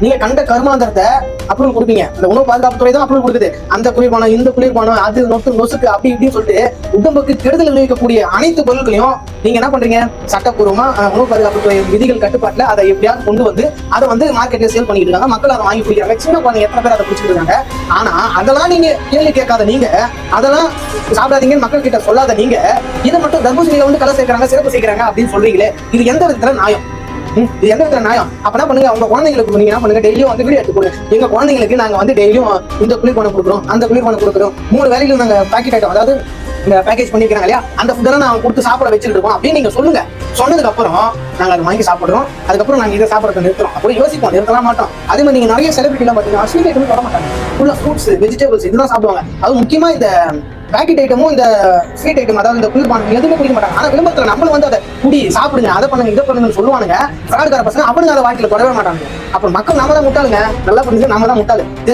நீங்க கண்ட கருமாந்திரத்தை அப்ரூவல் கொடுப்பீங்க. அந்த உணவு பாதுகாப்பு துறை தான் அப்ரூவல் கொடுக்குது. அந்த குளிர்பானம், இந்த குளிர்பானம், அது நொசுக்கு அப்படி இப்படின்னு சொல்லிட்டு உடம்புக்கு கெடுதல் விளைவிக்கக்கூடிய அனைத்து பொருட்களையும் நீங்க என்ன பண்றீங்க? சட்டப்பூர்வமா உணவு பாதுகாப்பு துறை விதிகள் கட்டுப்பாட்டுல அதை எப்படியாவது கொண்டு வந்து அதை வந்து மார்க்கெட்ல சேல் பண்ணிட்டு இருக்காங்க. மக்கள் அதை வாங்கி குடிக்கிறாங்க. சின்ன குழந்தைங்க எத்தனை பேர் அதை குடிச்சிட்டு இருக்காங்க. ஆனா அதெல்லாம் நீங்க கேள்வி கேட்காத நீங்க, அதெல்லாம் சாப்பிடாதீங்கன்னு மக்கள் கிட்ட சொல்லாத நீங்க, இதை மட்டும் தர்பூசணியில வந்து கலர் சேர்க்கிறாங்க, சிறப்பு சேர்க்கிறாங்க அப்படின்னு சொல்றீங்களே, இது எந்த விதத்துல நியாயம்? இது எந்த விதத்துல நியாயம்? அப்ப என்ன பண்ணுங்க, உங்க குழந்தைங்களுக்கு நீங்க என்ன பண்ணுங்க, டெய்லியும் வந்து வீடியோ எடுத்து கொடுங்க. எங்க குழந்தைங்களுக்கு நாங்க வந்து டெய்லியும் இந்த குளிர்பானம் கொடுக்குறோம், அந்த குளிர்பானம் கொடுக்குறோம், 3 வேலையிலும் நாங்க பாக்கெட் ஐட்டம், அதாவது இந்த பேக்கேஜ் பண்ணிருக்காங்க இல்லையா, அந்த ஃபுட்டெல்லாம் நாங்க கொடுத்து சாப்பிட வச்சுட்டு இருக்கோம் அப்படின்னு நீங்க சொல்லுங்க. சொன்னதுக்கு அப்புறம் நாங்க அதை வாங்கி சாப்பிடுறோம். அதுக்கப்புறம் நாங்க இதை சாப்பிடறத நிறுத்துறோம். அப்படி யோசிப்போம், நிறுத்தலாம் மாட்டோம். அதே மாதிரி நீங்க நிறைய செலிபிரிட்டி எல்லாம் பாத்தீங்கன்னா ஸ்வீட் ஐட்டம் தொட மாட்டாங்க. ஃபுல்லா ஃப்ரூட்ஸ், வெஜிடபிள்ஸ் இதெல்லாம் சாப்பிடுவாங்க. அது முக்கியமா இந்த பேக்கெட் ஐட்டமும் இந்த ஸ்வீட் ஐட்டம், அதாவது இந்த குளிர்பானம் எதுவுமே குடிக்க மாட்டாங்க. ஆனா விளம்பரத்துல நம்மளும் வந்து அதை குடி, சாப்பிடுங்க, அதை பண்ணுங்க, இதை பண்ணுங்கன்னு சொல்லுவானுங்க. ஃப்ராட்கார பசங்க அவனுங்க அதை வாழ்க்கையில தொடவே மாட்டாங்க. அப்புறம் மக்கள் நாம தான் முட்டாளுங்க. நல்லா புரிஞ்சு நாம தான் முட்டாளு.